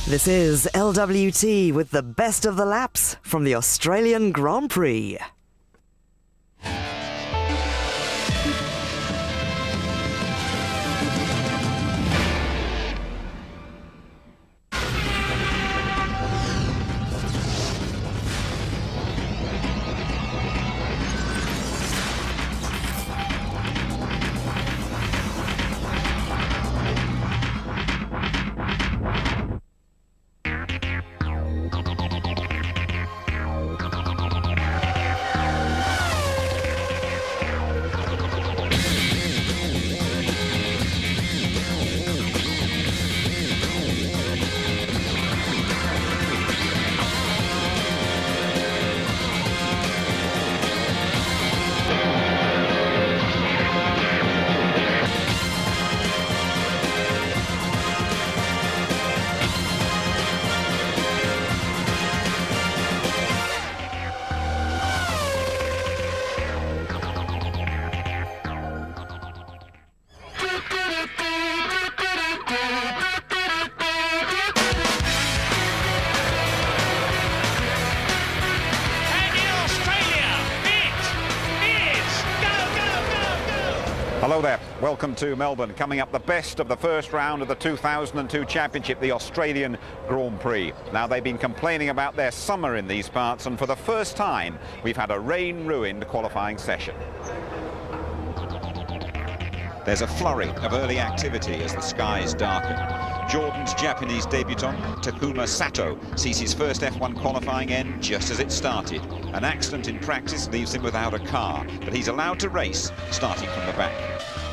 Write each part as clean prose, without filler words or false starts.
This is LWT with the best of the laps from the Australian Grand Prix. Hello there, welcome to Melbourne. Coming up, the best of the first round of the 2002 Championship, the Australian Grand Prix. Now, they've been complaining about their summer in these parts, and for the first time, we've had a rain-ruined qualifying session. There's a flurry of early activity as the skies darken. Jordan's Japanese debutant, Takuma Sato, sees his first F1 qualifying end just as it started. An accident in practice leaves him without a car, but he's allowed to race, starting from the back.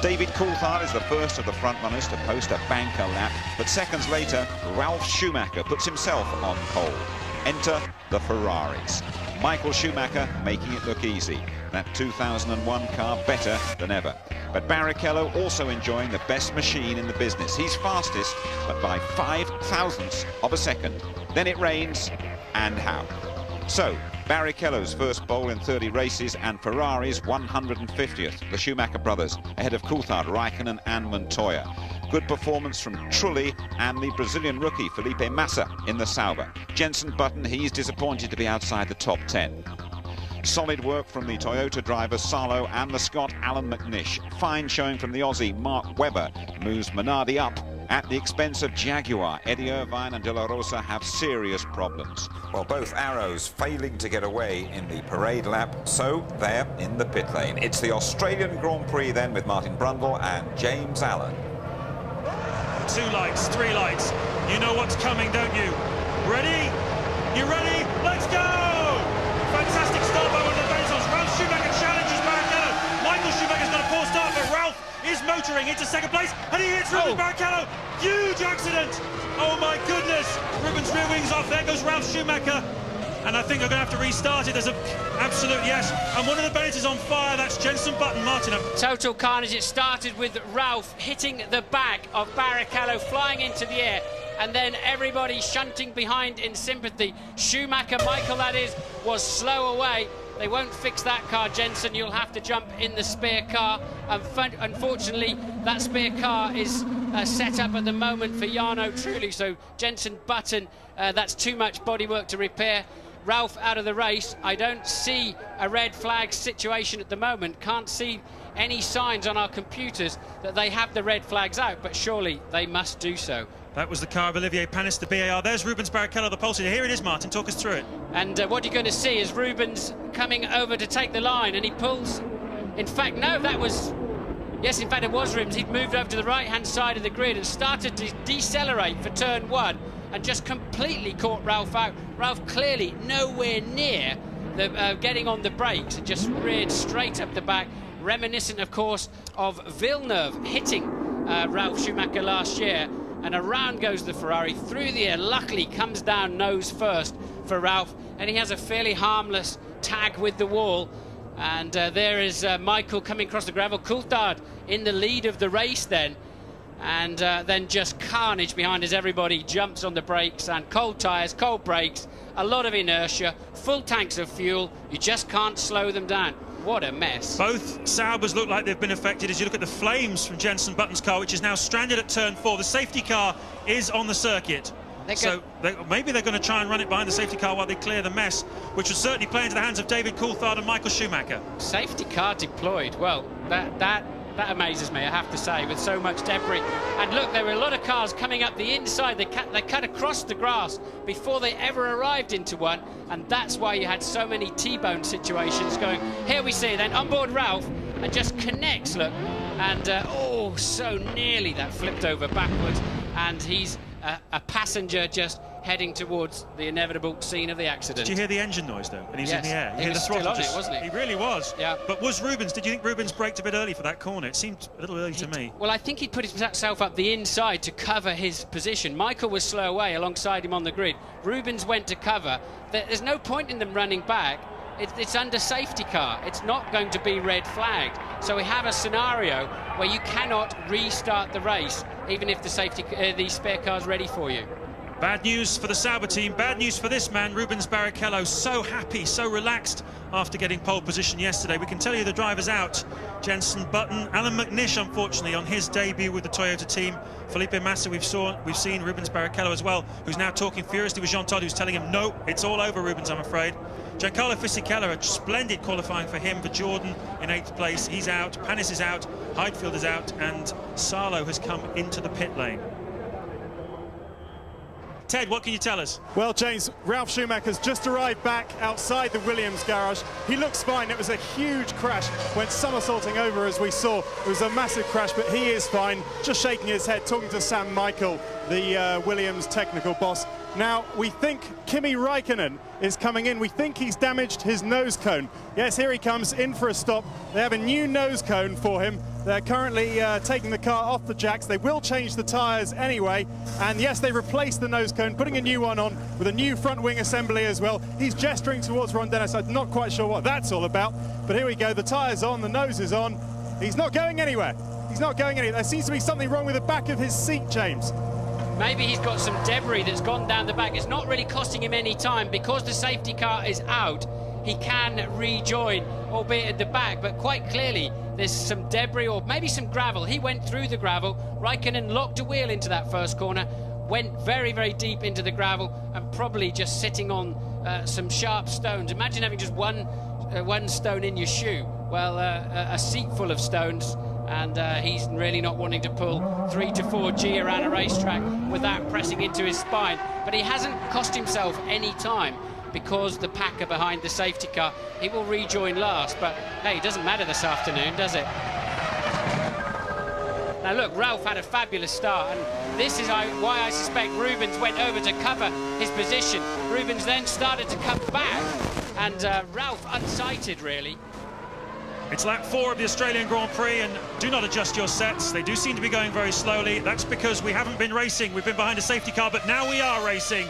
David Coulthard is the first of the front-runners to post a banker lap, but seconds later, Ralf Schumacher puts himself on pole. Enter the Ferraris. Michael Schumacher making it look easy. That 2001 car better than ever. But Barrichello also enjoying the best machine in the business. He's fastest, but by 5/1000ths of a second. Then it rains, and how? So, Barrichello's first pole in 30 races and Ferrari's 150th, the Schumacher brothers, ahead of Coulthard, Raikkonen and Montoya. Good performance from Trulli and the Brazilian rookie Felipe Massa in the Sauber. Jenson Button, he's disappointed to be outside the top 10. Solid work from the Toyota driver Salo and the Scot Alan McNish. Fine showing from the Aussie Mark Webber moves Minardi up at the expense of Jaguar. Eddie Irvine and De La Rosa have serious problems. Well, both arrows failing to get away in the parade lap, so they're in the pit lane. It's the Australian Grand Prix then with Martin Brundle and James Allen. 2 lights, 3 lights. You know what's coming, don't you? Ready? You ready? Let's go! Fantastic start by one of the Benzos. Ralf Schumacher challenges Barrichello. Michael Schumacher's got a poor start, but Ralf is motoring into second place, and he hits Rubens Barrichello. Huge accident! Oh my goodness! Rubens rear wings off. There goes Ralf Schumacher. And I think I'm going to have to restart it. There's an absolute yes. And one of the Bennetts is on fire. That's Jenson Button, Martin. Total carnage. It started with Ralf hitting the back of Barrichello, flying into the air, and then everybody shunting behind in sympathy. Schumacher, Michael that is, was slow away. They won't fix that car, Jenson. You'll have to jump in the spare car. Unfortunately, that spare car is set up at the moment for Jarno Trulli. So Jenson Button, that's too much bodywork to repair. Ralf out of the race. I don't see a red flag situation at the moment. Can't see any signs on our computers that they have the red flags out, but surely they must do so. That was the car of Olivier Panis, the BAR. There's Rubens Barrichello, the pole sitter. Here it is, Martin. Talk us through it. And what you're going to see is Rubens coming over to take the line, and he pulls. In fact, no, that was. Yes, in fact, it was Rubens. He'd moved over to the right-hand side of the grid and started to decelerate for turn 1 and just completely caught Ralf out. Ralf clearly nowhere near the getting on the brakes and just reared straight up the back, reminiscent, of course, of Villeneuve hitting Ralf Schumacher last year. And around goes the Ferrari through the air. Luckily comes down nose first for Ralf, and he has a fairly harmless tag with the wall. And there is Michael coming across the gravel. Coulthard in the lead of the race then. And then just carnage behind as everybody jumps on the brakes, and cold tyres, cold brakes, a lot of inertia, full tanks of fuel. You just can't slow them down. What a mess. Both Saubers look like they've been affected as you look at the flames from Jenson Button's car, which is now stranded at turn 4. The safety car is on the circuit. Maybe they're going to try and run it behind the safety car while they clear the mess, which would certainly play into the hands of David Coulthard and Michael Schumacher. Safety car deployed. Well, that amazes me, I have to say, with so much debris. And look, there were a lot of cars coming up the inside. They cut across the grass before they ever arrived into one, and that's why you had so many T-bone situations going. Here we see then onboard Ralph, and just connects, look, and oh, so nearly that flipped over backwards, and he's a passenger just heading towards the inevitable scene of the accident. Did you hear the engine noise though? And he's in the air. You he hear was the throttle still on just, it, wasn't he? He really was. Yeah. But was Rubens? Did you think Rubens braked a bit early for that corner? It seemed a little early to me. Well, I think he put himself up the inside to cover his position. Michael was slow away alongside him on the grid. Rubens went to cover. There's no point in them running back. It's under safety car. It's not going to be red flagged. So we have a scenario where you cannot restart the race, even if the spare car's ready for you. Bad news for the Sauber team, bad news for this man, Rubens Barrichello. So happy, so relaxed after getting pole position yesterday. We can tell you the driver's out. Jenson Button, Alan McNish, unfortunately, on his debut with the Toyota team. Felipe Massa, we've seen Rubens Barrichello as well, who's now talking furiously with Jean Todt, who's telling him, no, it's all over, Rubens, I'm afraid. Giancarlo Fisichella, a splendid qualifying for him, for Jordan in 8th place. He's out, Panis is out, Heidfeld is out, and Salo has come into the pit lane. Ted, what can you tell us? Well, James, Ralf Schumacher's just arrived back outside the Williams garage. He looks fine. It was a huge crash. Went somersaulting over, as we saw. It was a massive crash, but he is fine. Just shaking his head, talking to Sam Michael, the Williams technical boss. Now, we think Kimi Raikkonen is coming in. We think he's damaged his nose cone. Yes, here he comes in for a stop. They have a new nose cone for him. They're currently taking the car off the jacks. They will change the tyres anyway. And yes, they replaced the nose cone, putting a new one on with a new front wing assembly as well. He's gesturing towards Ron Dennis. I'm not quite sure what that's all about. But here we go. The tyre's on. The nose is on. He's not going anywhere. He's not going anywhere. There seems to be something wrong with the back of his seat, James. Maybe he's got some debris that's gone down the back. It's not really costing him any time. Because the safety car is out, he can rejoin, albeit at the back, but quite clearly there's some debris or maybe some gravel. He went through the gravel. Raikkonen locked a wheel into that first corner, went very, very deep into the gravel, and probably just sitting on some sharp stones. Imagine having just one stone in your shoe. Well, a seat full of stones, and he's really not wanting to pull 3 to 4G around a racetrack without pressing into his spine. But he hasn't cost himself any time, because the pack are behind the safety car. He will rejoin last, but hey, it doesn't matter this afternoon, does it? Now look, Ralph had a fabulous start, and this is why I suspect Rubens went over to cover his position. Rubens then started to come back, and Ralph unsighted, really. It's lap 4 of the Australian Grand Prix, and do not adjust your sets. They do seem to be going very slowly. That's because we haven't been racing. We've been behind a safety car, but now we are racing.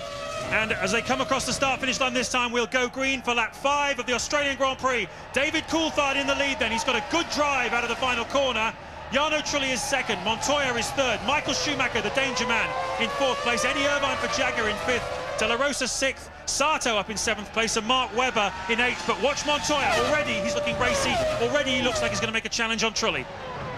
And as they come across the start-finish line this time, we'll go green for lap 5 of the Australian Grand Prix. David Coulthard in the lead then. He's got a good drive out of the final corner. Jarno Trulli is second. Montoya is third. Michael Schumacher, the danger man, in 4th place. Eddie Irvine for Jaguar in 5th. De La Rosa 6th. Sato up in 7th place, and Mark Webber in 8th. But watch Montoya. Already he's looking racy. Already he looks like he's going to make a challenge on Trulli.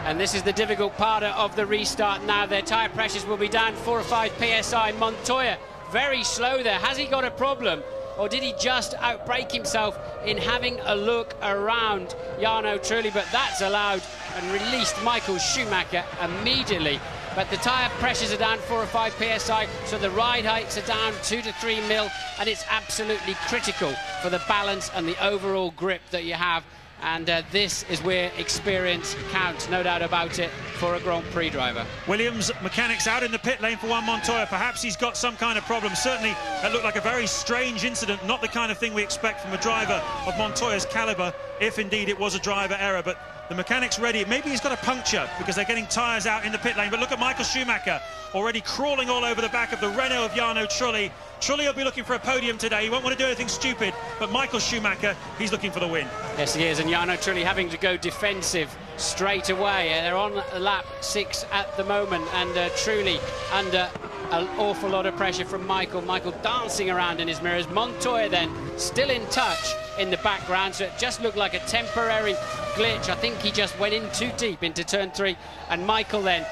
And this is the difficult part of the restart now. Their tyre pressures will be down 4 or 5 PSI. Montoya very slow there. Has he got a problem, or did he just outbrake himself in having a look around Jarno Trulli? But that's allowed and released Michael Schumacher immediately. But the tyre pressures are down 4 or 5 PSI, so the ride heights are down 2 to 3 mil, and it's absolutely critical for the balance and the overall grip that you have. And this is where experience counts, no doubt about it, for a Grand Prix driver. Williams mechanics out in the pit lane for Juan Montoya. Perhaps he's got some kind of problem. Certainly that looked like a very strange incident, not the kind of thing we expect from a driver of Montoya's caliber, if indeed it was a driver error. But the mechanic's ready. Maybe he's got a puncture because they're getting tyres out in the pit lane. But look at Michael Schumacher already crawling all over the back of the Renault of Jarno Trulli. Trulli will be looking for a podium today. He won't want to do anything stupid, but Michael Schumacher, he's looking for the win. Yes, he is, and Jarno Trulli having to go defensive straight away. They're on lap 6 at the moment, and truly under an awful lot of pressure from Michael. Michael dancing around in his mirrors. Montoya then still in touch in the background, so it just looked like a temporary glitch. I think he just went in too deep into turn 3, and Michael then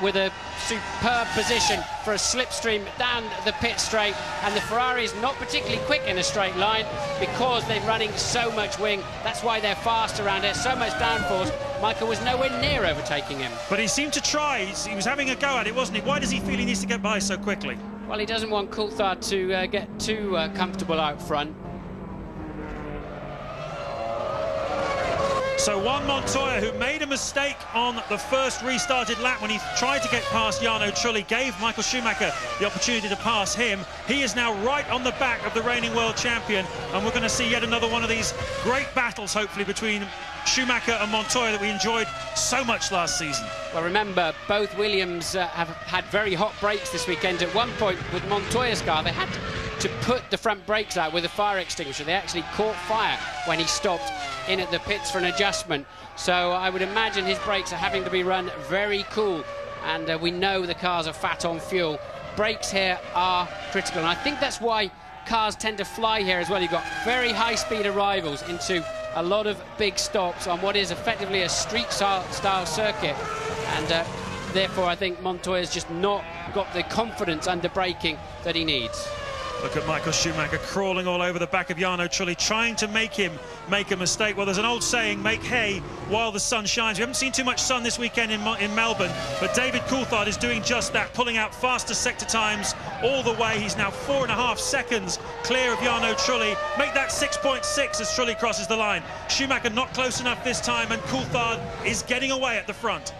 with a superb position for a slipstream down the pit straight, and the Ferrari is not particularly quick in a straight line because they're running so much wing. That's why they're fast around it, so much downforce. Michael was nowhere near overtaking him. But he seemed to try. He was having a go at it, wasn't he? Why does he feel he needs to get by so quickly? Well, he doesn't want Coulthard to get too comfortable out front. So Juan Montoya, who made a mistake on the first restarted lap when he tried to get past Jarno Trulli, gave Michael Schumacher the opportunity to pass him. He is now right on the back of the reigning world champion, and we're going to see yet another one of these great battles, hopefully, between Schumacher and Montoya that we enjoyed so much last season. Well, remember, both Williams have had very hot brakes this weekend. At one point with Montoya's car, they had to put the front brakes out with a fire extinguisher. They actually caught fire when he stopped in at the pits for an adjustment. So I would imagine his brakes are having to be run very cool, and we know the cars are fat on fuel. Brakes here are critical, and I think that's why cars tend to fly here as well. You've got very high-speed arrivals into a lot of big stops on what is effectively a street-style circuit, and therefore I think Montoya's just not got the confidence under braking that he needs. Look at Michael Schumacher crawling all over the back of Jarno Trulli, trying to make him make a mistake. Well, there's an old saying, make hay while the sun shines. We haven't seen too much sun this weekend in Melbourne, but David Coulthard is doing just that, pulling out faster sector times all the way. He's now 4.5 seconds clear of Jarno Trulli. Make that 6.6 as Trulli crosses the line. Schumacher not close enough this time, and Coulthard is getting away at the front.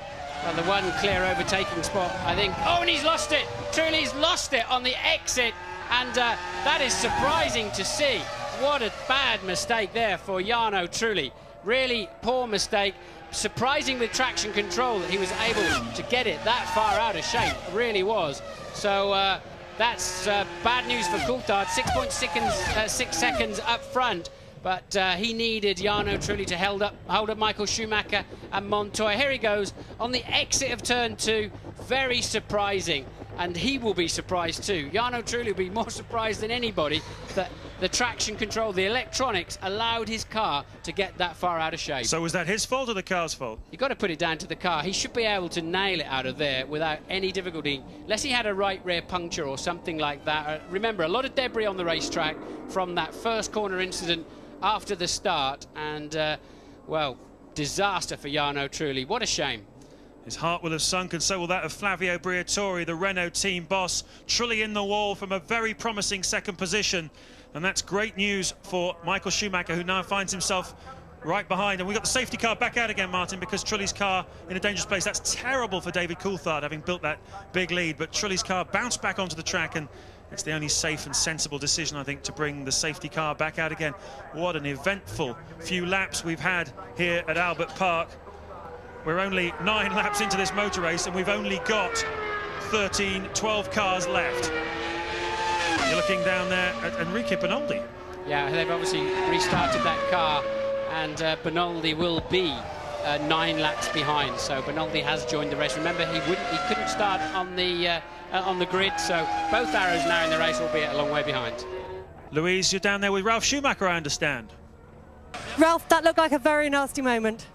Well, the one clear overtaking spot, I think. Oh, and he's lost it. Trulli's lost it on the exit. And that is surprising to see. What a bad mistake there for Jarno Trulli. Really poor mistake. Surprising with traction control that he was able to get it that far out of shape. It really was. So that's bad news for Coulthard. 6 seconds up front. But he needed Jarno Trulli to hold up Michael Schumacher and Montoya. Here he goes on the exit of turn 2. Very surprising. And he will be surprised too. Jarno Trulli will be more surprised than anybody that the traction control, the electronics, allowed his car to get that far out of shape. So was that his fault or the car's fault? You've got to put it down to the car. He should be able to nail it out of there without any difficulty, unless he had a right rear puncture or something like that. Remember, a lot of debris on the racetrack from that first corner incident after the start, and, well, disaster for Jarno Trulli. What a shame. His heart will have sunk, and so will that of Flavio Briatore, the Renault team boss. Trulli in the wall from a very promising second position. And that's great news for Michael Schumacher, who now finds himself right behind. And we got the safety car back out again, Martin, because Trulli's car in a dangerous place. That's terrible for David Coulthard, having built that big lead. But Trulli's car bounced back onto the track, and it's the only safe and sensible decision, I think, to bring the safety car back out again. What an eventful few laps we've had here at Albert Park. We're only 9 laps into this motor race, and we've only got 12 cars left. You're looking down there at Enrique Bernoldi. Yeah, they've obviously restarted that car, and Bernoldi will be 9 laps behind. So Bernoldi has joined the race. Remember, he couldn't start on the grid, so both arrows now in the race, albeit a long way behind. Louise, you're down there with Ralf Schumacher, I understand. Ralph, that looked like a very nasty moment.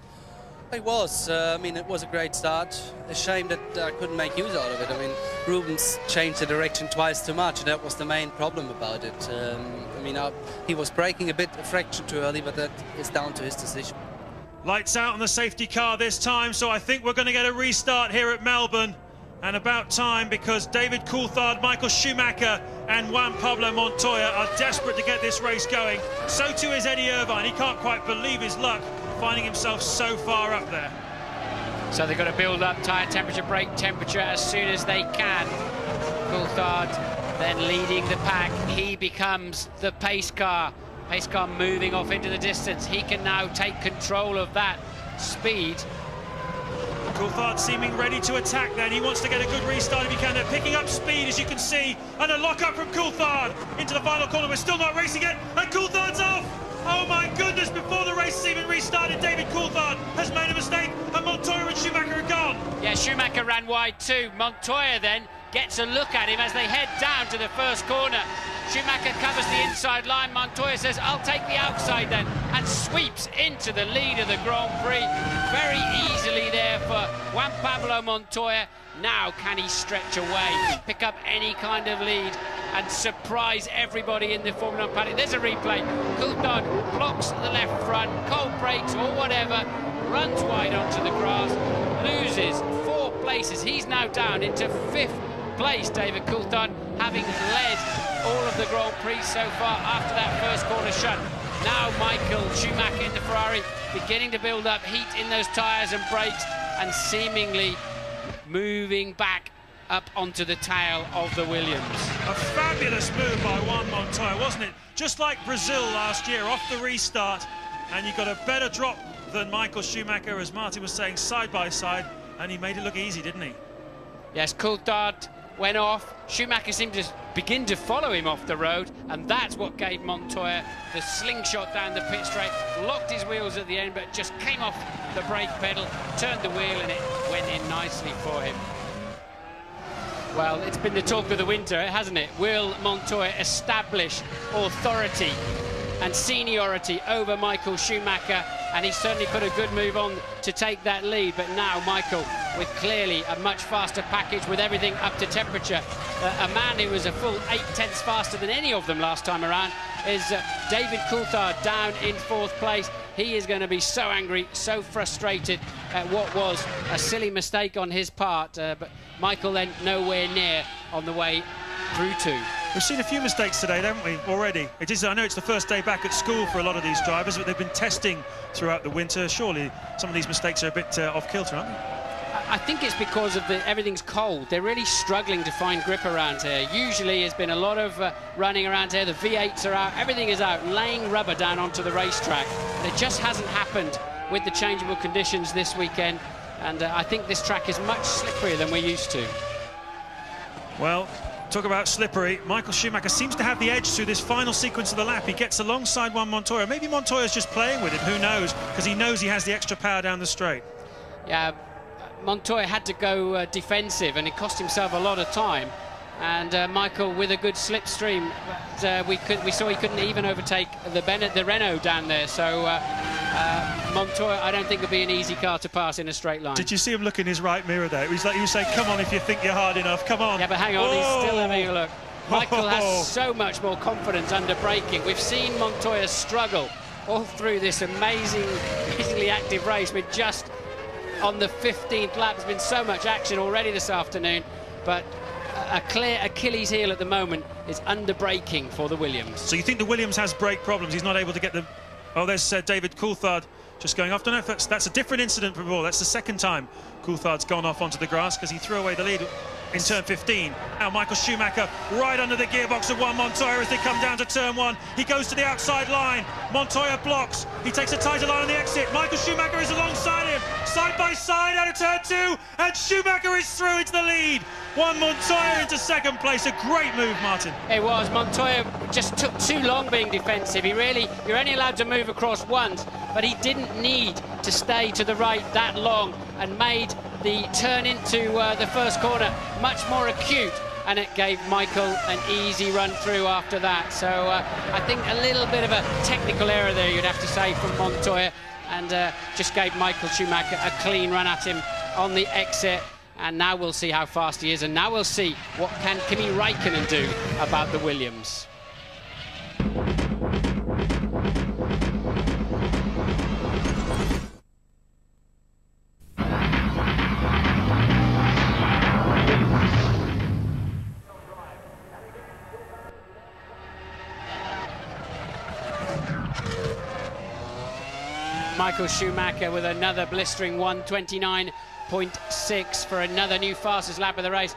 It was. I mean, it was a great start. A shame that I couldn't make use out of it. I mean, Rubens changed the direction twice too much, and that was the main problem about it. I mean, he was braking a fraction too early, but that is down to his decision. Lights out on the safety car this time, so I think we're going to get a restart here at Melbourne. And about time, because David Coulthard, Michael Schumacher and Juan Pablo Montoya are desperate to get this race going. So too is Eddie Irvine. He can't quite believe his luck, finding himself so far up there. So they've got to build up tyre temperature, brake temperature as soon as they can. Coulthard then leading the pack. He becomes the pace car. Pace car moving off into the distance. He can now take control of that speed. Coulthard seeming ready to attack then. He wants to get a good restart if he can. They're picking up speed, as you can see. And a lock-up from Coulthard into the final corner. We're still not racing yet. And Coulthard's off! Oh my goodness, before the race has even restarted, David Coulthard has made a mistake, and Montoya and Schumacher are gone. Yeah, Schumacher ran wide too. Montoya then gets a look at him as they head down to the first corner. Schumacher covers the inside line. Montoya says, I'll take the outside then, and sweeps into the lead of the Grand Prix. Very easily there for Juan Pablo Montoya. Now can he stretch away, pick up any kind of lead, and surprise everybody in the Formula 1 paddock? There's a replay. Coulthard blocks the left front, cold brakes or whatever, runs wide onto the grass, loses 4 places. He's now down into 5th place, David Coulthard, having led all of the Grand Prix so far after that first corner shut. Now Michael Schumacher in the Ferrari beginning to build up heat in those tyres and brakes, and seemingly moving back up onto the tail of the Williams. A fabulous move by Juan Montoya, wasn't it? Just like Brazil last year, off the restart, and you got a better drop than Michael Schumacher, as Martin was saying, side by side, and he made it look easy, didn't he? Yes, Coulthard went off. Schumacher seemed to begin to follow him off the road, and that's what gave Montoya the slingshot down the pit straight. Locked his wheels at the end, but just came off the brake pedal, turned the wheel, and it went in nicely for him. Well, it's been the talk of the winter, hasn't it? Will Montoya establish authority and seniority over Michael Schumacher? And he certainly put a good move on to take that lead. But now Michael, with clearly a much faster package, with everything up to temperature, a man who was a full 8/10 faster than any of them last time around, is David Coulthard down in 4th place. He is going to be so angry, so frustrated at what was a silly mistake on his part. But Michael then nowhere near on the way through 2. We've seen a few mistakes today, haven't we, already? It is, I know it's the first day back at school for a lot of these drivers, but they've been testing throughout the winter. Surely some of these mistakes are a bit off kilter, aren't they? I think it's because of everything's cold. They're really struggling to find grip around here. Usually there's been a lot of running around here. The V8s are out, everything is out, laying rubber down onto the racetrack. And it just hasn't happened with the changeable conditions this weekend. And I think this track is much slipperier than we're used to. Well, talk about slippery. Michael Schumacher seems to have the edge through this final sequence of the lap. He gets alongside Juan Montoya. Maybe Montoya's just playing with him, who knows, because he knows he has the extra power down the straight. Yeah, Montoya had to go defensive, and it cost himself a lot of time. And Michael with a good slipstream, but we saw he couldn't even overtake the Renault down there. So Montoya, I don't think it'll be an easy car to pass in a straight line. Did you see him look in his right mirror there? It was like he was saying, "Come on, if you think you're hard enough, come on." Yeah, but hang on, he's still having a look. Michael Oh. has so much more confidence under braking. We've seen Montoya struggle all through this amazingly active race. We're just on the 15th lap. There's been so much action already this afternoon, but a clear Achilles heel at the moment is under braking for the Williams. So you think the Williams has brake problems? He's not able to get the... Oh, there's David Coulthard just going off. Don't know if that's a different incident before. That's the second time Coulthard's gone off onto the grass because he threw away the lead in turn 15. Now Michael Schumacher right under the gearbox of Juan Montoya as they come down to turn 1. He goes to the outside line. Montoya blocks. He takes a tighter line on the exit. Michael Schumacher is alongside him, side by side out of turn 2, and Schumacher is through into the lead. Juan Montoya into 2nd place. A great move, Martin. It was. Montoya just took too long being defensive. You're only allowed to move across once, but he didn't need to stay to the right that long, and made the turn into the first corner much more acute, and it gave Michael an easy run through after that. So I think a little bit of a technical error there, you'd have to say, from Montoya, and just gave Michael Schumacher a clean run at him on the exit. And now we'll see how fast he is, and now we'll see what can Kimi Räikkönen do about the Williams. Michael Schumacher with another blistering 1:29.6 for another new fastest lap of the race.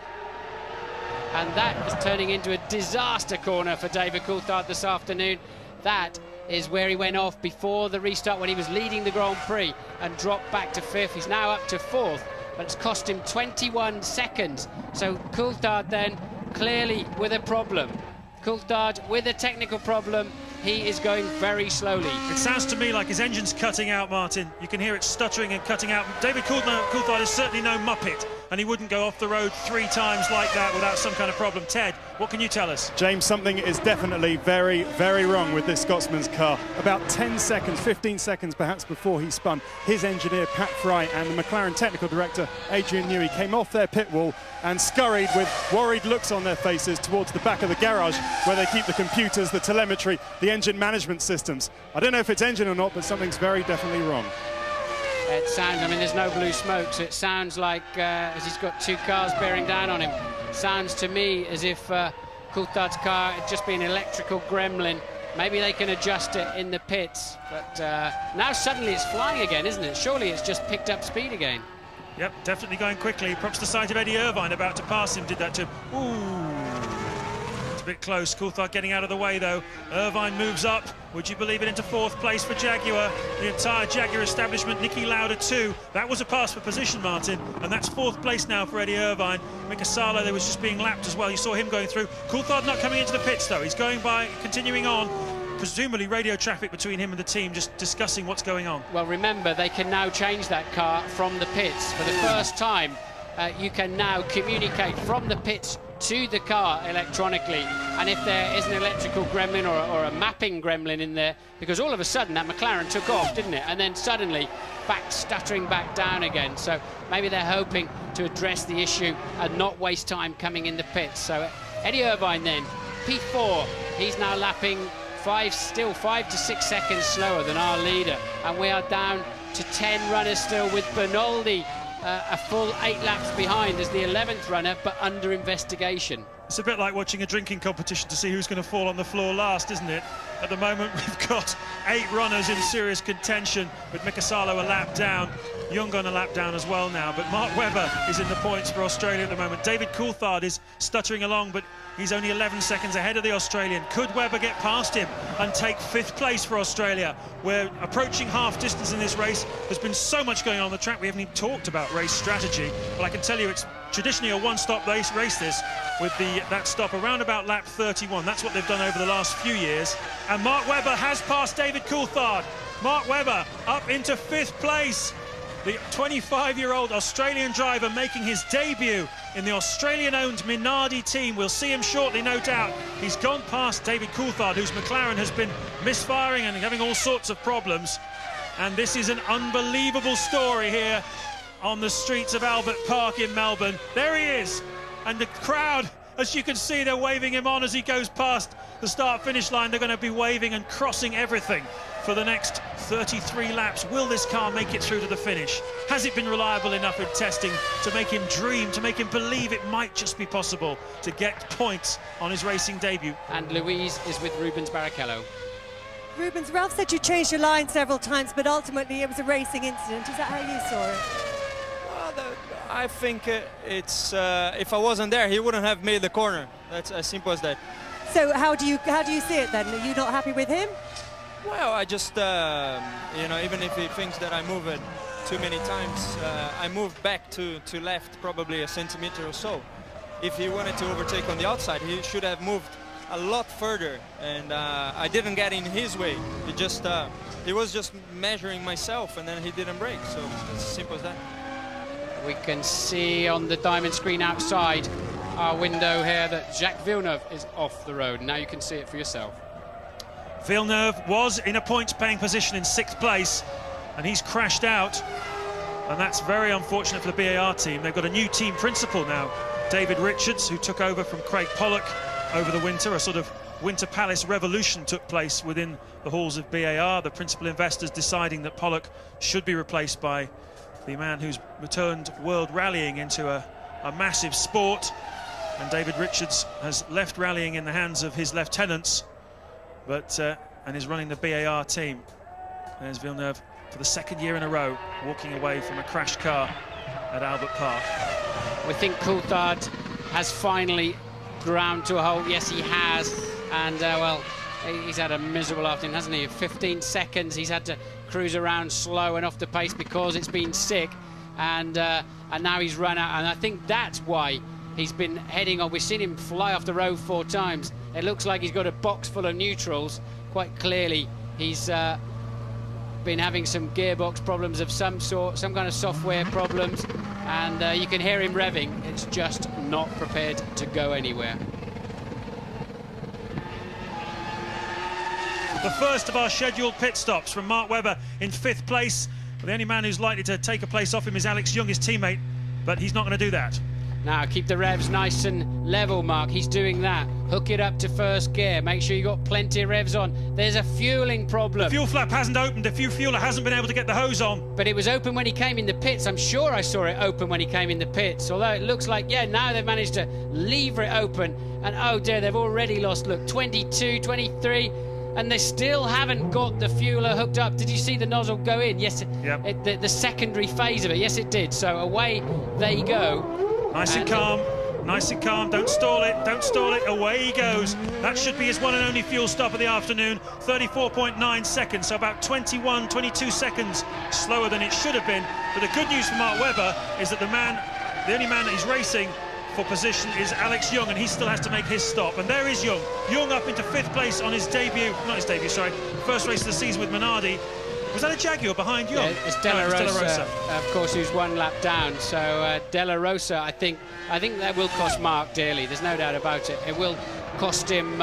And that is turning into a disaster corner for David Coulthard this afternoon. That is where he went off before the restart when he was leading the Grand Prix and dropped back to 5th. He's now up to 4th, but it's cost him 21 seconds. So Coulthard then clearly with a problem. Coulthard with a technical problem. He is going very slowly. It sounds to me like his engine's cutting out, Martin. You can hear it stuttering and cutting out. David Coulthard is certainly no muppet, and he wouldn't go off the road 3 times like that without some kind of problem. Ted, What can you tell us? James, something is definitely very, very wrong with this Scotsman's car. About 10 seconds, 15 seconds perhaps before he spun, his engineer Pat Fry and the McLaren technical director Adrian Newey came off their pit wall and scurried with worried looks on their faces towards the back of the garage where they keep the computers, the telemetry, the engine management systems. I don't know if it's engine or not, but something's very definitely wrong. It sounds, I mean, there's no blue smoke, so it sounds like, as he's got two cars bearing down on him, sounds to me as if Coulthard's car had just been an electrical gremlin. Maybe they can adjust it in the pits, but now suddenly it's flying again, isn't it? Surely it's just picked up speed again. Yep, definitely going quickly. Perhaps the sight of Eddie Irvine about to pass him did that to him. Ooh. It's a bit close. Coulthard getting out of the way, though. Irvine moves up. Would you believe it, into fourth place for Jaguar. The entire Jaguar establishment, Niki Lauda too. That was a pass for position, Martin, and that's fourth place now for Eddie Irvine. Mika Salo, there was just being lapped as well. You saw him going through. Coulthard not coming into the pits, though. He's going by, continuing on. Presumably radio traffic between him and the team, just discussing what's going on. Well, remember, they can now change that car from the pits. For the first time, you can now communicate from the pits to the car electronically. And if there is an electrical gremlin or a mapping gremlin in there, because all of a sudden that McLaren took off, didn't it? And then suddenly stuttering back down again. So maybe they're hoping to address the issue and not waste time coming in the pits. So Eddie Irvine then, P4, he's now lapping still 5 to 6 seconds slower than our leader, and we are down to 10 runners still, with Bernoldi a full 8 laps behind as the 11th runner, but under investigation. It's a bit like watching a drinking competition to see who's going to fall on the floor last, isn't it? At the moment, we've got 8 runners in serious contention, with Mika Salo a lap down, Young on a lap down as well now, but Mark Webber is in the points for Australia at the moment. David Coulthard is stuttering along, but he's only 11 seconds ahead of the Australian. Could Webber get past him and take 5th place for Australia? We're approaching half distance in this race. There's been so much going on the track, we haven't even talked about race strategy, but I can tell you it's traditionally a one-stop race this, with that stop around about lap 31. That's what they've done over the last few years. And Mark Webber has passed David Coulthard. Mark Webber up into 5th place. The 25-year-old Australian driver making his debut in the Australian-owned Minardi team. We'll see him shortly, no doubt. He's gone past David Coulthard, whose McLaren has been misfiring and having all sorts of problems. And this is an unbelievable story here on the streets of Albert Park in Melbourne. There he is, and the crowd, as you can see, they're waving him on as he goes past the start-finish line. They're going to be waving and crossing everything for the next 33 laps. Will this car make it through to the finish? Has it been reliable enough in testing to make him dream, to make him believe it might just be possible to get points on his racing debut? And Louise is with Rubens Barrichello. Rubens, Ralph said you changed your line several times, but ultimately it was a racing incident. Is that how you saw it? I think it's if I wasn't there, he wouldn't have made the corner. That's as simple as that. So how do you see it then? Are you not happy with him? Well, I just even if he thinks that I move it too many times, I moved back to left probably a centimeter or so. If he wanted to overtake on the outside, he should have moved a lot further, and I didn't get in his way. He was just measuring myself, and then he didn't brake. So it's as simple as that. We can see on the diamond screen outside our window here that Jacques Villeneuve is off the road. Now you can see it for yourself. Villeneuve was in a points-paying position in 6th place, and he's crashed out, and that's very unfortunate for the BAR team. They've got a new team principal now, David Richards, who took over from Craig Pollock over the winter. A sort of Winter Palace revolution took place within the halls of BAR, the principal investors deciding that Pollock should be replaced by the man who's returned world rallying into a massive sport. And David Richards has left rallying in the hands of his lieutenants, and is running the BAR team. There's Villeneuve for the 2nd year in a row, walking away from a crashed car at Albert Park. We think Coulthard has finally ground to a halt. Yes, he has. And, well, he's had a miserable afternoon, hasn't he? 15 seconds, he's had to cruise around slow and off the pace because it's been sick. And now he's run out. And I think that's why he's been heading on. We've seen him fly off the road 4 times. It looks like he's got a box full of neutrals. Quite clearly, he's been having some gearbox problems of some sort, some kind of software problems, and you can hear him revving. It's just not prepared to go anywhere. the first of our scheduled pit stops from Mark Webber in 5th place. The only man who's likely to take a place off him is Alex Young, his teammate, but he's not going to do that. Now keep the revs nice and level, Mark. He's doing that. Hook it up to first gear. Make sure you got plenty of revs on. There's a fueling problem. The fuel flap hasn't opened. The fueler hasn't been able to get the hose on. But it was open when he came in the pits. I'm sure I saw it open when he came in the pits. Although it looks like, yeah, now they've managed to lever it open. And oh dear, they've already lost, look, 22, 23. And they still haven't got the fueler hooked up. Did you see the nozzle go in? Yes, yep. The secondary phase of it. Yes, it did. So away they go. Nice and calm, nice and calm. Don't stall it, don't stall it. Away he goes. That should be his one and only fuel stop of the afternoon. 34.9 seconds, so about 21, 22 seconds slower than it should have been. But the good news for Mark Webber is that the only man that he's racing for position is Alex Young, and he still has to make his stop. And there is Young. Young up into 5th place on his debut, not his debut, sorry, first race of the season with Minardi. Was that a Jaguar behind Young? Yeah, it's Della Rosa, of course, who's one lap down. So Della Rosa, I think that will cost Mark dearly. There's no doubt about it. It will cost him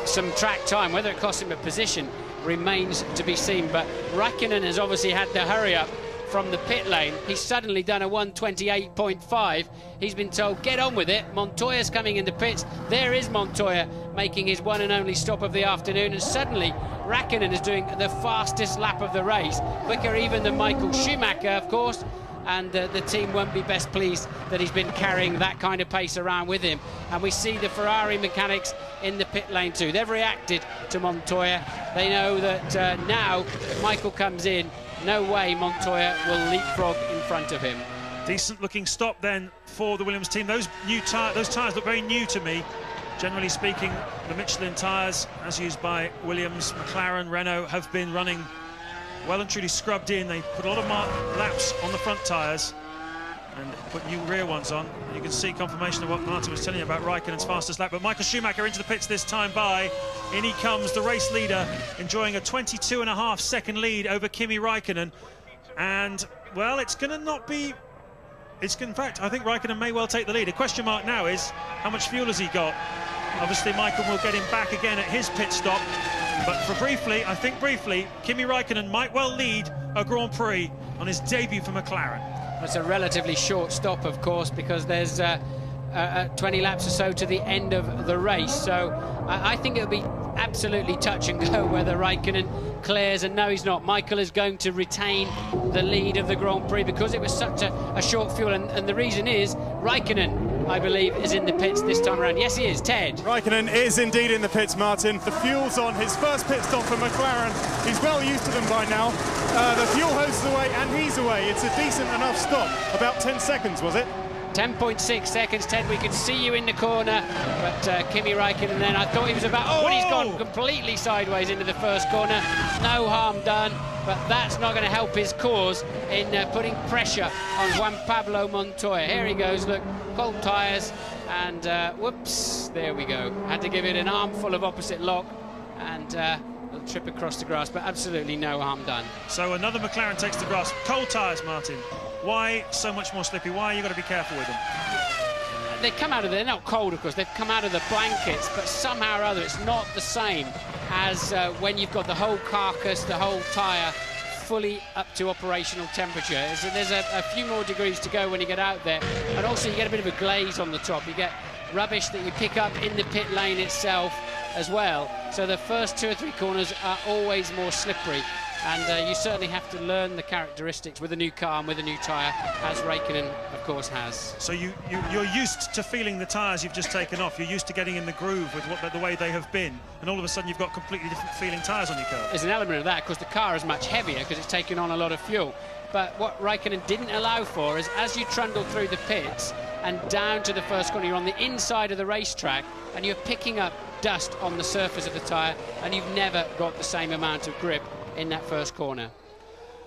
some track time. Whether it costs him a position remains to be seen. But Raikkonen has obviously had the hurry up from the pit lane. He's suddenly done a 1:28.5. He's been told, get on with it. Montoya's coming in the pits. There is Montoya making his one and only stop of the afternoon, and suddenly Raikkonen is doing the fastest lap of the race, quicker even than Michael Schumacher, of course, and the team won't be best pleased that he's been carrying that kind of pace around with him. And we see the Ferrari mechanics in the pit lane too. They've reacted to Montoya. They know that now if Michael comes in, no way Montoya will leapfrog in front of him. Decent looking stop then for the Williams team. Those tyres look very new to me. Generally speaking, the Michelin tyres, as used by Williams, McLaren, Renault, have been running well and truly scrubbed in. They put a lot of laps on the front tyres and put new rear ones on. And you can see confirmation of what Martin was telling you about Raikkonen's fastest lap. But Michael Schumacher into the pits this time by. In he comes, the race leader, enjoying a 22.5 second lead over Kimi Raikkonen. And, well, it's going to not be... in fact, I think Raikkonen may well take the lead. A question mark now is, how much fuel has he got? Obviously, Michael will get him back again at his pit stop. But for briefly, I think briefly, Kimi Raikkonen might well lead a Grand Prix on his debut for McLaren. It's a relatively short stop, of course, because there's 20 laps or so to the end of the race. So I think it'll be absolutely touch and go whether Raikkonen clears, and no, he's not. Michael is going to retain the lead of the Grand Prix because it was such a short fuel, and the reason is Raikkonen, I believe, is in the pits this time around. Yes, he is. Ted. Raikkonen is indeed in the pits, Martin. The fuel's on. His first pit stop for McLaren. He's well used to them by now. The fuel hose is away and he's away. It's a decent enough stop. About 10 seconds, was it? 10.6 seconds, Ted. We can see you in the corner, but Kimi Raikkonen then, I thought he was about... Oh, and he's gone completely sideways into the first corner. No harm done, but that's not going to help his cause in putting pressure on Juan Pablo Montoya. Here he goes, look, cold tyres, and whoops, there we go. Had to give it an armful of opposite lock, and a trip across the grass, but absolutely no harm done. So another McLaren takes the grass. Cold tyres, Martin. Why so much more slippy? Why you got to be careful with them? They come out of they're not cold, of course. They've come out of the blankets, but somehow or other it's not the same as when you've got the whole carcass, the whole tyre fully up to operational temperature. There's a few more degrees to go when you get out there, and also you get a bit of a glaze on the top. You get rubbish that you pick up in the pit lane itself as well. So the first 2 or 3 corners are always more slippery. And you certainly have to learn the characteristics with a new car and with a new tyre, as Raikkonen, of course, has. So you're used to feeling the tyres you've just taken off. You're used to getting in the groove with the way they have been. And all of a sudden, you've got completely different feeling tyres on your car. There's an element of that, because the car is much heavier because it's taken on a lot of fuel. But what Raikkonen didn't allow for is, as you trundle through the pits and down to the first corner, you're on the inside of the racetrack and you're picking up dust on the surface of the tyre, and you've never got the same amount of grip in that first corner.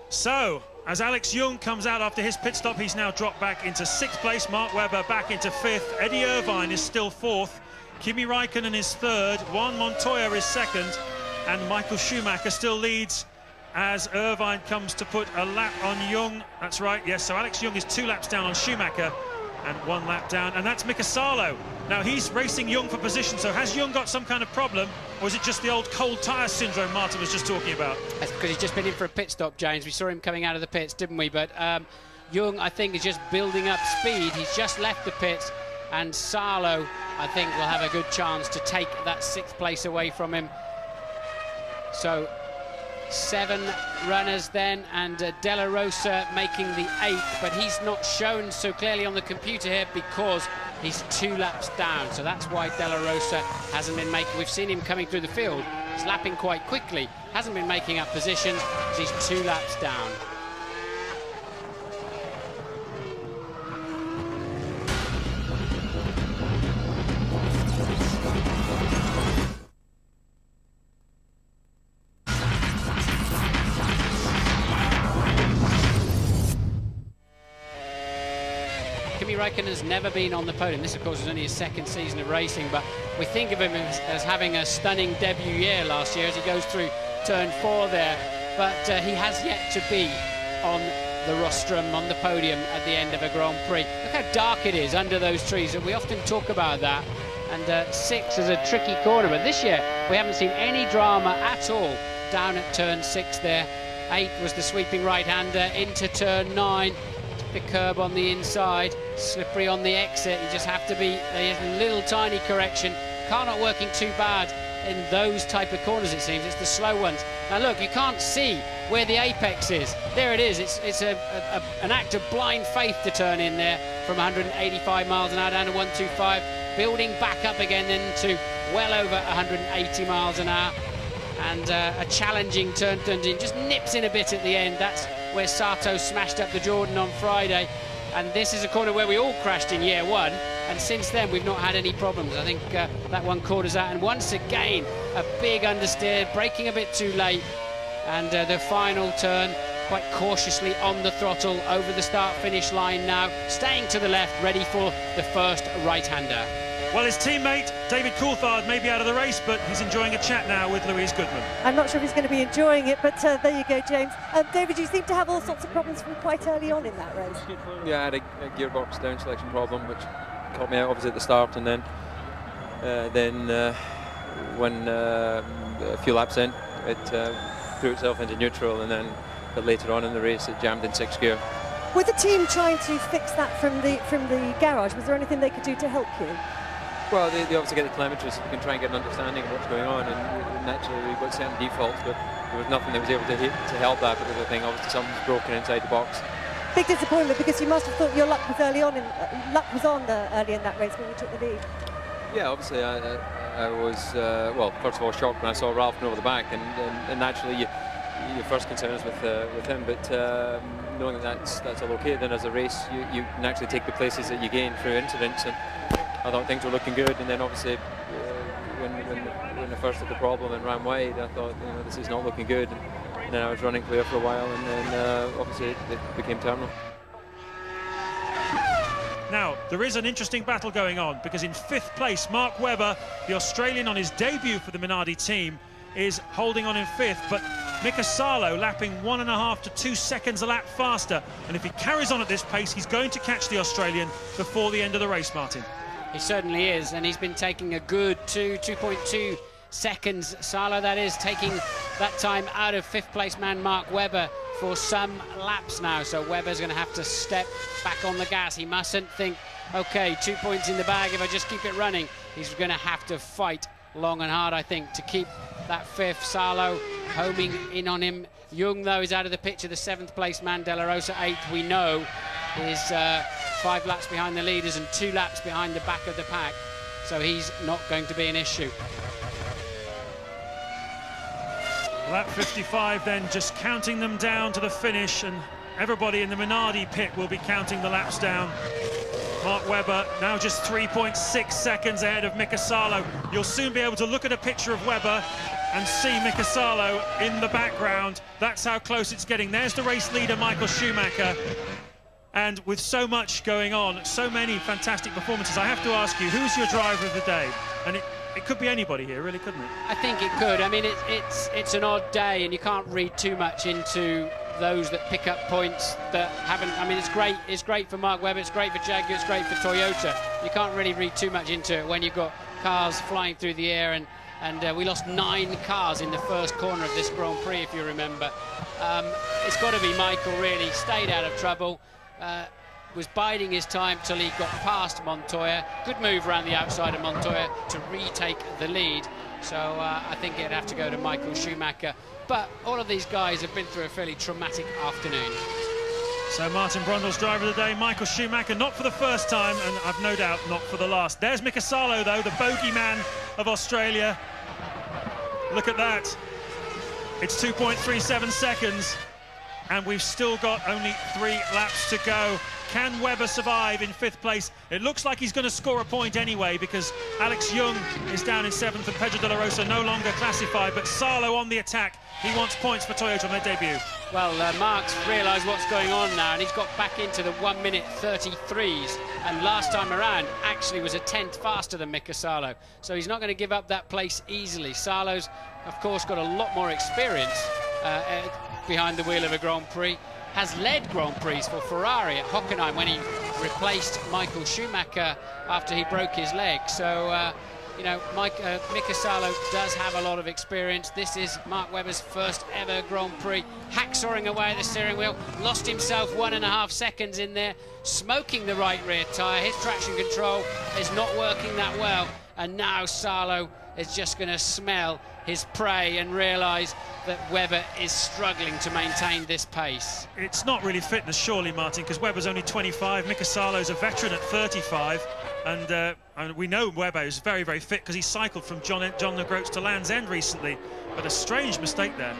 So, as Alex Young comes out after his pit stop, he's now dropped back into 6th place. Mark Webber back into 5th. Eddie Irvine is still 4th. Kimi Raikkonen is 3rd. Juan Montoya is 2nd. And Michael Schumacher still leads as Irvine comes to put a lap on Young. That's right, yes. So Alex Young is 2 laps down on Schumacher. And 1 lap down, and that's Mika Salo. Now he's racing Jung for position, so has Jung got some kind of problem, or is it just the old cold tyre syndrome Martin was just talking about? That's because he's just been in for a pit stop, James. We saw him coming out of the pits, didn't we? But Jung, I think, is just building up speed. He's just left the pits, and Salo, I think, will have a good chance to take that 6th place away from him. So 7 runners then, and De La Rosa making the 8th, but he's not shown so clearly on the computer here because he's 2 laps down. So that's why De La Rosa hasn't been making. We've seen him coming through the field. He's lapping quite quickly, hasn't been making up positions because he's 2 laps down. Kimi Räikkönen has never been on the podium. This, of course, is only his 2nd season of racing, but we think of him as having a stunning debut year last year as he goes through turn 4 there. But he has yet to be on the rostrum, on the podium at the end of a Grand Prix. Look how dark it is under those trees, and we often talk about that. And 6 is a tricky corner, but this year we haven't seen any drama at all down at turn 6 there. 8 was the sweeping right-hander into turn 9. The curb on the inside, slippery on the exit. You just have to be a little tiny correction. Car not working too bad in those type of corners, it seems. It's the slow ones. Now look, you can't see where the apex is. There it is. It's an act of blind faith to turn in there from 185 miles an hour down to 125, building back up again then to well over 180 miles an hour. And a challenging turn turns in, just nips in a bit at the end. That's where Sato smashed up the Jordan on Friday. And this is a corner where we all crashed in year 1, and since then we've not had any problems. I think that one caught us out, and once again a big understeer, braking a bit too late, and the final turn quite cautiously on the throttle over the start-finish line now, staying to the left, ready for the first right-hander. Well, his teammate David Coulthard may be out of the race, but he's enjoying a chat now with Louise Goodman. I'm not sure if he's going to be enjoying it, but there you go, James. David, you seem to have all sorts of problems from quite early on in that race. Yeah, I had a gearbox down selection problem, which caught me out obviously at the start, and then when a few laps in, it threw itself into neutral, and then but later on in the race it jammed in 6th gear. Were the team trying to fix that from the garage? Was there anything they could do to help you? Well, they obviously get the telemetry, so we can try and get an understanding of what's going on, and naturally we've got certain defaults, but there was nothing that was able to help that, because I think obviously something's broken inside the box. Big disappointment, because you must have thought your luck was early on early in that race when you took the lead. Yeah, obviously I was well, first of all shocked when I saw Ralph over the back, and naturally your first concern is with him, but knowing that that's all okay, then as a race you naturally take the places that you gain through incidents, and I thought things were looking good, and then obviously when I first had the problem and ran wide, I thought, this is not looking good, and then I was running clear for a while, and then obviously it became terminal. Now, there is an interesting battle going on, because in 5th place, Mark Webber, the Australian on his debut for the Minardi team, is holding on in 5th, but Mika Salo lapping 1.5 to 2 seconds a lap faster, and if he carries on at this pace, he's going to catch the Australian before the end of the race, Martin. He certainly is, and he's been taking a good 2.2 seconds. Salo, that is, taking that time out of 5th place man Mark Webber for some laps now. So Webber's going to have to step back on the gas. He mustn't think, okay, 2 points in the bag if I just keep it running. He's going to have to fight long and hard, I think, to keep that 5th. Salo homing in on him. Jung, though, is out of the picture. The 7th place man, De La Rosa 8th, we know, is 5 laps behind the leaders and 2 laps behind the back of the pack, so he's not going to be an issue. Lap 55 then, just counting them down to the finish, and everybody in the Minardi pit will be counting the laps down. Mark Webber now just 3.6 seconds ahead of Mika Salo. You'll soon be able to look at a picture of Webber and see Mika Salo in the background. That's how close it's getting. There's the race leader, Michael Schumacher. And with so much going on, so many fantastic performances, I have to ask you, who's your driver of the day? And it could be anybody here, really, couldn't it? I think it could. I mean, it's an odd day, and you can't read too much into those that pick up points that haven't. I mean, it's great for Mark Webber, it's great for Jaguar, it's great for Toyota. You can't really read too much into it when you've got cars flying through the air, and we lost 9 cars in the first corner of this Grand Prix, if you remember. It's got to be Michael, really. Stayed out of trouble, was biding his time till he got past Montoya. Good move around the outside of Montoya to retake the lead. So I think it'd have to go to Michael Schumacher. But all of these guys have been through a fairly traumatic afternoon. So Martin Brundle's driver of the day, Michael Schumacher, not for the first time, and I've no doubt not for the last. There's Mika Salo, though, the bogeyman of Australia. Look at that. It's 2.37 seconds, and we've still got only 3 laps to go. Can Webber survive in 5th place? It looks like he's going to score a point anyway, because Alex Young is down in 7th and Pedro de la Rosa no longer classified, but Salo on the attack. He wants points for Toyota on their debut. Well, Mark's realised what's going on now, and he's got back into the 1-minute 33s, and last time around actually was a 10th faster than Mika Salo, so he's not going to give up that place easily. Salo's, of course, got a lot more experience behind the wheel of a Grand Prix, has led Grand Prix for Ferrari at Hockenheim when he replaced Michael Schumacher after he broke his leg. So, you know, Mika Salo does have a lot of experience. This is Mark Webber's first ever Grand Prix. Hacksawing away at the steering wheel, lost himself 1.5 seconds in there, smoking the right rear tyre. His traction control is not working that well, and now Salo is just going to smell his prey and realise that Webber is struggling to maintain this pace. It's not really fitness, surely, Martin, because Webber's only 25. Mika Salo's a veteran at 35. And we know Webber is very, very fit because he cycled from John O'Groats to Land's End recently. But a strange mistake there.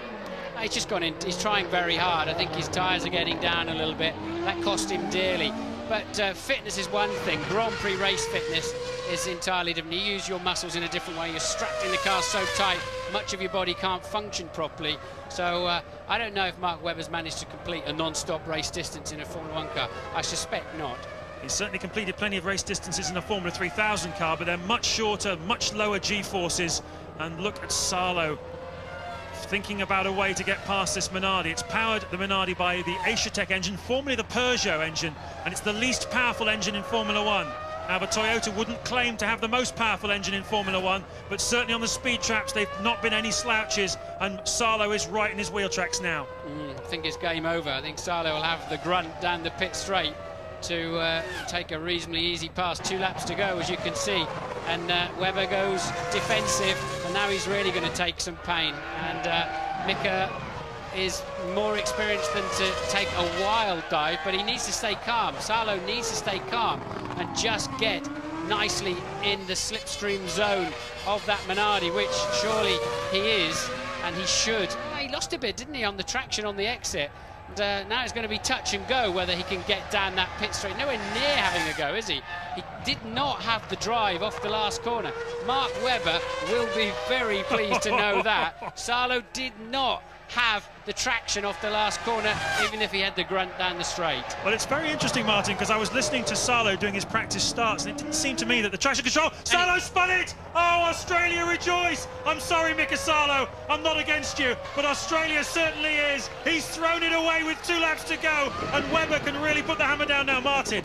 He's just gone in, he's trying very hard. I think his tyres are getting down a little bit. That cost him dearly. But fitness is one thing. Grand Prix race fitness is entirely different. You use your muscles in a different way. You're strapped in the car so tight, much of your body can't function properly. So I don't know if Mark Webber's managed to complete a non-stop race distance in a Formula 1 car. I suspect not. He's certainly completed plenty of race distances in a Formula 3000 car, but they're much shorter, much lower G-forces. And look at Salo thinking about a way to get past this Minardi. It's powered, the Minardi, by the Asia-Tech engine, formerly the Peugeot engine, and it's the least powerful engine in Formula 1. Now, the Toyota wouldn't claim to have the most powerful engine in Formula 1, but certainly on the speed traps, they've not been any slouches, and Salo is right in his wheel tracks now. I think it's game over. I think Salo will have the grunt down the pit straight to take a reasonably easy pass. 2 laps to go, as you can see, and Webber goes defensive, and now he's really going to take some pain. And Mika is more experienced than to take a wild dive, but he needs to stay calm. Salo needs to stay calm and just get nicely in the slipstream zone of that Minardi, which surely he is, and he should. He lost a bit, didn't he, on the traction on the exit? And now it's going to be touch and go whether he can get down that pit straight. Nowhere near having a go, is he? He did not have the drive off the last corner. Mark Webber will be very pleased to know that. Salo did not have the traction off the last corner, even if he had the grunt down the straight. Well, it's very interesting, Martin, because I was listening to Salo doing his practice starts, and it didn't seem to me that the traction control... Salo spun it! Oh, Australia rejoice! I'm sorry, Mika Salo, I'm not against you, but Australia certainly is. He's thrown it away with 2 laps to go, and Webber can really put the hammer down now, Martin.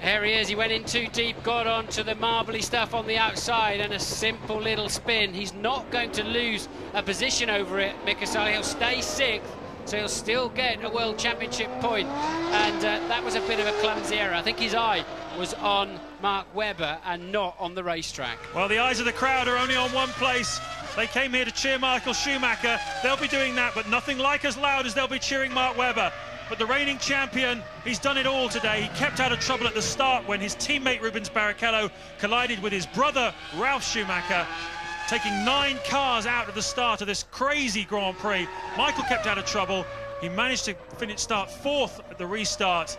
Here he is, he went in too deep, got onto the marbly stuff on the outside, and a simple little spin. He's not going to lose a position over it, Mika Salo. He'll stay 6th, so he'll still get a World Championship point. And that was a bit of a clumsy error. I think his eye was on Mark Webber and not on the racetrack. Well, the eyes of the crowd are only on one place. They came here to cheer Michael Schumacher. They'll be doing that, but nothing like as loud as they'll be cheering Mark Webber. But the reigning champion, he's done it all today. He kept out of trouble at the start when his teammate Rubens Barrichello collided with his brother Ralf Schumacher, taking 9 cars out at the start of this crazy Grand Prix. Michael kept out of trouble. He managed to start 4th at the restart,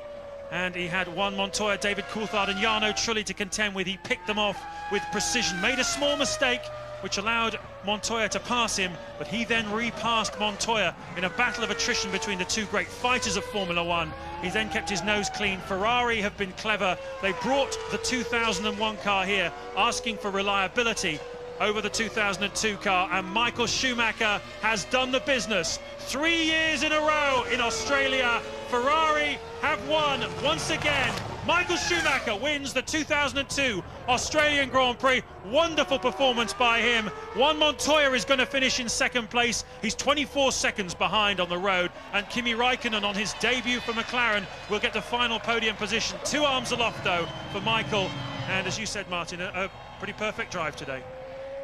and he had Juan Montoya, David Coulthard and Jarno Trulli to contend with. He picked them off with precision, made a small mistake which allowed Montoya to pass him, but he then repassed Montoya in a battle of attrition between the 2 great fighters of Formula 1. He then kept his nose clean. Ferrari have been clever. They brought the 2001 car here, asking for reliability. over the 2002 car, and Michael Schumacher has done the business. 3 years in a row in Australia, Ferrari have won once again. Michael Schumacher wins the 2002 Australian Grand Prix. Wonderful performance by him. Juan Montoya is going to finish in second place. He's 24 seconds behind on the road, and Kimi Raikkonen on his debut for McLaren will get the final podium position. 2 arms aloft though for Michael, and as you said, Martin, a pretty perfect drive today.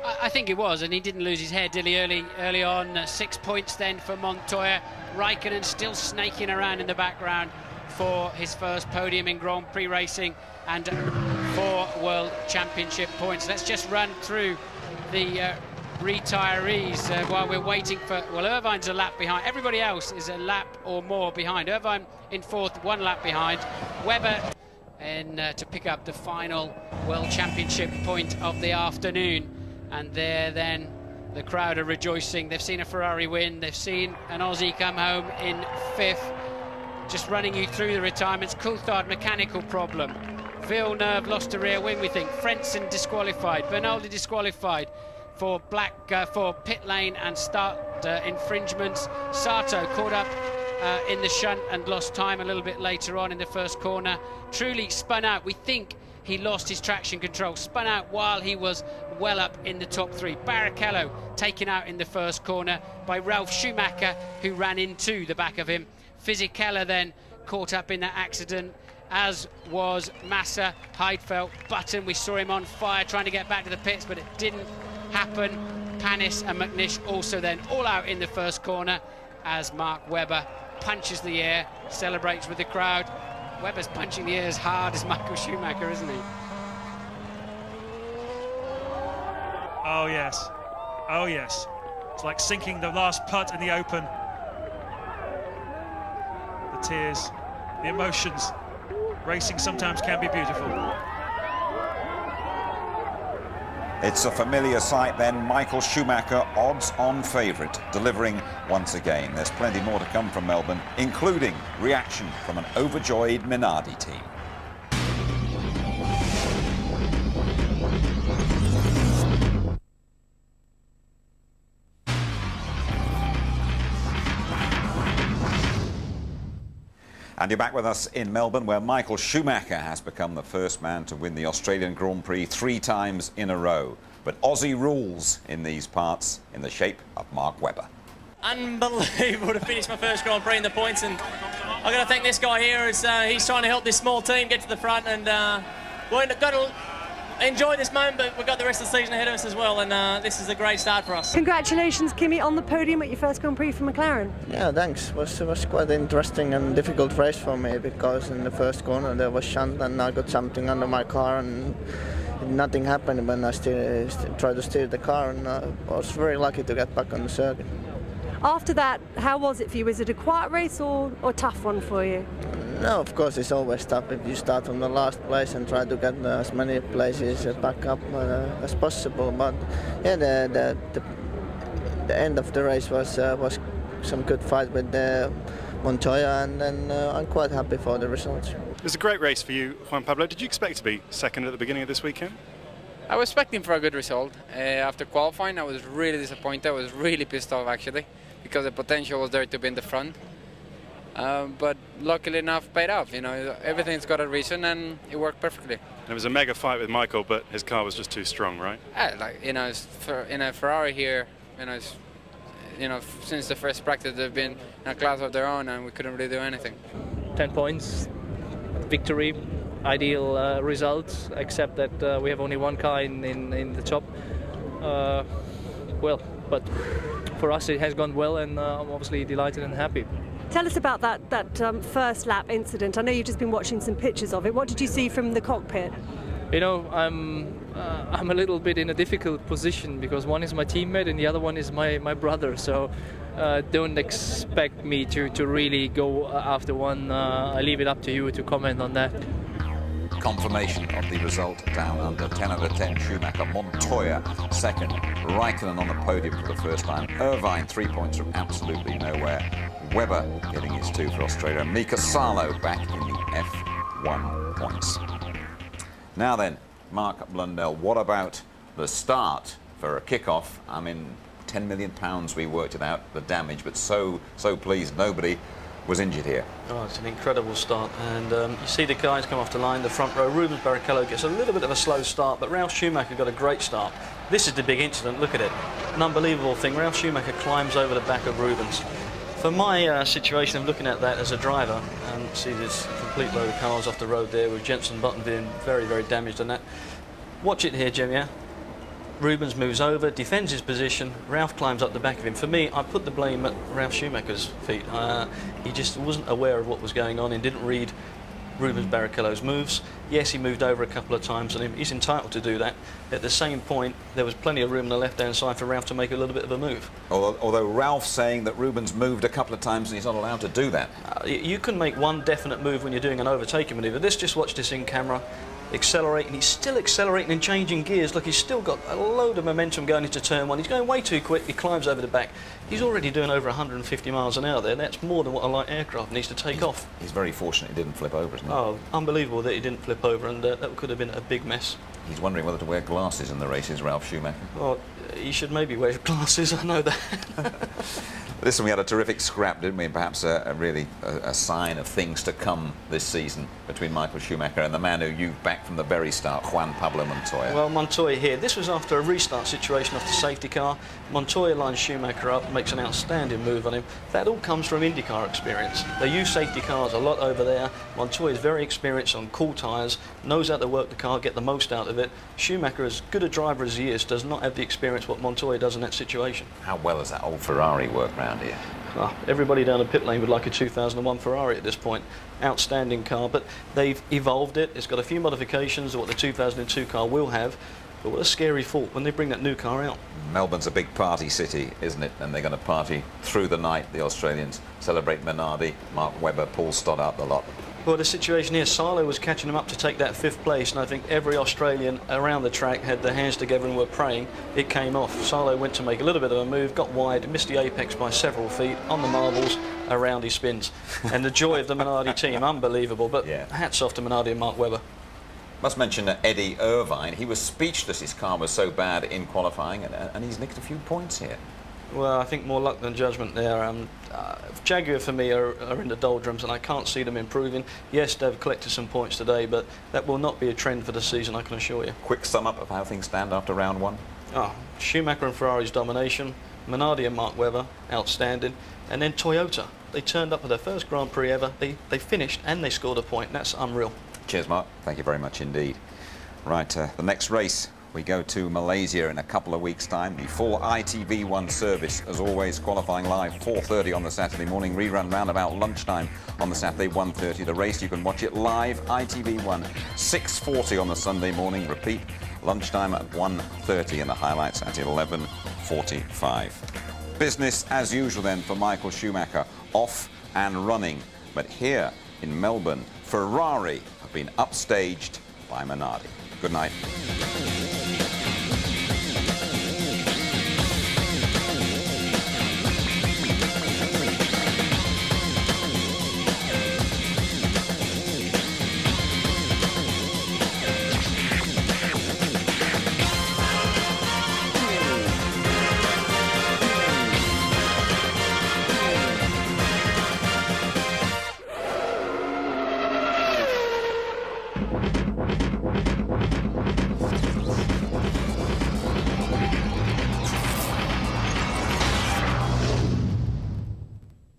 I think it was, and he didn't lose his head, did he, early on. 6 points then for Montoya. Raikkonen still snaking around in the background for his first podium in Grand Prix racing and 4 World Championship points. Let's just run through the retirees while we're waiting for... Well, Irvine's a lap behind. Everybody else is a lap or more behind. Irvine in 4th, 1 lap behind. Webber to pick up the final World Championship point of the afternoon. And there then the crowd are rejoicing. They've seen a Ferrari win. They've seen an Aussie come home in 5th. Just running you through the retirements. Coulthard, mechanical problem. Villeneuve lost a rear wing, we think. Frentzen disqualified. Bernaldi disqualified for for pit lane and start infringements. Sato caught up in the shunt and lost time a little bit later on in the first corner. Trulli spun out. We think he lost his traction control. Spun out while he was well up in the top 3. Barrichello taken out in the first corner by Ralf Schumacher, who ran into the back of him. Fisichella then caught up in that accident, as was Massa, Heidfeld, Button. We saw him on fire trying to get back to the pits, but it didn't happen. Panis and McNish also then all out in the first corner as Mark Webber punches the air, celebrates with the crowd. Webber's punching the air as hard as Michael Schumacher, isn't he? Oh yes, oh yes. It's like sinking the last putt in the Open. The tears, the emotions. Racing sometimes can be beautiful. It's a familiar sight then. Michael Schumacher, odds-on favourite, delivering once again. There's plenty more to come from Melbourne, including reaction from an overjoyed Minardi team. And you're back with us in Melbourne, where Michael Schumacher has become the first man to win the Australian Grand Prix 3 times in a row. But Aussie rules in these parts in the shape of Mark Webber. Unbelievable to finish my first Grand Prix in the points, and I've got to thank this guy here as he's trying to help this small team get to the front, and we've got to enjoy this moment, but we've got the rest of the season ahead of us as well, and this is a great start for us. Congratulations, Kimi, on the podium at your first Grand Prix for McLaren. Yeah, thanks. It was quite an interesting and difficult race for me, because in the first corner there was shunt and I got something under my car and nothing happened when I still tried to steer the car, and I was very lucky to get back on the circuit. After that, how was it for you? Was it a quiet race or a tough one for you? No, of course it's always tough if you start from the last place and try to get as many places back up as possible. But yeah, the end of the race was some good fight with Montoya, and then I'm quite happy for the results. It was a great race for you, Juan Pablo. Did you expect to be second at the beginning of this weekend? I was expecting for a good result. After qualifying, I was really disappointed. I was really pissed off, actually, because the potential was there to be in the front. But luckily enough, paid off. You know, everything's got a reason, and it worked perfectly. There was a mega fight with Michael, but his car was just too strong, right? Like, you know, in a Ferrari here, you know, since the first practice, they've been in a class of their own, and we couldn't really do anything. 10 points, victory, ideal results, except that we have only one car in the top. Well, but for us it has gone well, and I'm obviously delighted and happy. Tell us about that first lap incident. I know you've just been watching some pictures of it. What did you see from the cockpit? You know, I'm a little bit in a difficult position, because one is my teammate and the other one is my brother. So don't expect me to really go after one. I leave it up to you to comment on that. Confirmation of the result down under. 10 out of 10 Schumacher. Montoya second. Raikkonen on the podium for the first time. Irvine 3 points from absolutely nowhere. Webber getting his 2 for Australia. Mika Salo back in the F1 points. Now then, Mark Blundell, what about the start for a kick-off. I mean, £10 million we worked it out, the damage, but so pleased nobody was injured here. Oh, it's an incredible start, and you see the guys come off the line, the front row. Rubens Barrichello gets a little bit of a slow start, but Ralf Schumacher got a great start. This is the big incident, look at it. An unbelievable thing. Ralf Schumacher climbs over the back of Rubens. For my situation of looking at that as a driver, and see this complete load of cars off the road there with Jenson Button being very, very damaged on that. Watch it here, Jim, yeah? Rubens moves over, defends his position, Ralf climbs up the back of him. For me, I put the blame at Ralf Schumacher's feet. He just wasn't aware of what was going on and didn't read Rubens Barrichello's moves. Yes, he moved over a couple of times and he's entitled to do that. At the same point, there was plenty of room on the left-hand side for Ralf to make a little bit of a move. Although Ralph's saying that Rubens moved a couple of times and he's not allowed to do that. You can make one definite move when you're doing an overtaking manoeuvre. Just watch this in camera. Accelerating, he's still accelerating and changing gears. Look, he's still got a load of momentum going into turn one. He's going way too quick. He climbs over the back. He's already doing over 150 miles an hour there. That's more than what a light aircraft needs to take off. He's very fortunate he didn't flip over, isn't he? Oh, unbelievable that he didn't flip over, and that could have been a big mess. He's wondering whether to wear glasses in the races, Ralf Schumacher. Well, he should maybe wear glasses, I know that. Listen, we had a terrific scrap, didn't we? And perhaps a sign of things to come this season between Michael Schumacher and the man who you've backed from the very start, Juan Pablo Montoya. Well, Montoya here. This was after a restart situation off the safety car. Montoya lines Schumacher up, makes an outstanding move on him. That all comes from IndyCar experience. They use safety cars a lot over there. Montoya is very experienced on cool tyres, knows how to work the car, get the most out of it. Schumacher, as good a driver as he is, does not have the experience what Montoya does in that situation. How well does that old Ferrari work round here? Well, everybody down the pit lane would like a 2001 Ferrari at this point. Outstanding car, but they've evolved it. It's got a few modifications of what the 2002 car will have. But what a scary thought when they bring that new car out. Melbourne's a big party city, isn't it? And they're going to party through the night, the Australians. Celebrate Minardi, Mark Webber, Paul Stoddart, the lot. Well, the situation here, Salo was catching him up to take that 5th place, and I think every Australian around the track had their hands together and were praying. It came off. Salo went to make a little bit of a move, got wide, missed the apex by several feet, on the marbles, around he spins. And the joy of the Minardi team, unbelievable, but hats off to Minardi and Mark Webber. Must mention Eddie Irvine. He was speechless. His car was so bad in qualifying, and he's nicked a few points here. Well, I think more luck than judgment there. Jaguar, for me, are in the doldrums, and I can't see them improving. Yes, they've collected some points today, but that will not be a trend for the season, I can assure you. Quick sum up of how things stand after round one. Schumacher and Ferrari's domination, Minardi and Mark Webber, outstanding, and then Toyota. They turned up for their first Grand Prix ever. They finished and they scored a point. That's unreal. Cheers, Mark. Thank you very much indeed. Right, the next race, we go to Malaysia in a couple of weeks' time. The full ITV1 service, as always, qualifying live 4:30 on the Saturday morning. Rerun round about lunchtime on the Saturday, 1:30. The race, you can watch it live, ITV1, 6:40 on the Sunday morning. Repeat, lunchtime at 1:30 and the highlights at 11:45. Business as usual then for Michael Schumacher, off and running. But here in Melbourne, Ferrari have been upstaged by Minardi. Good night.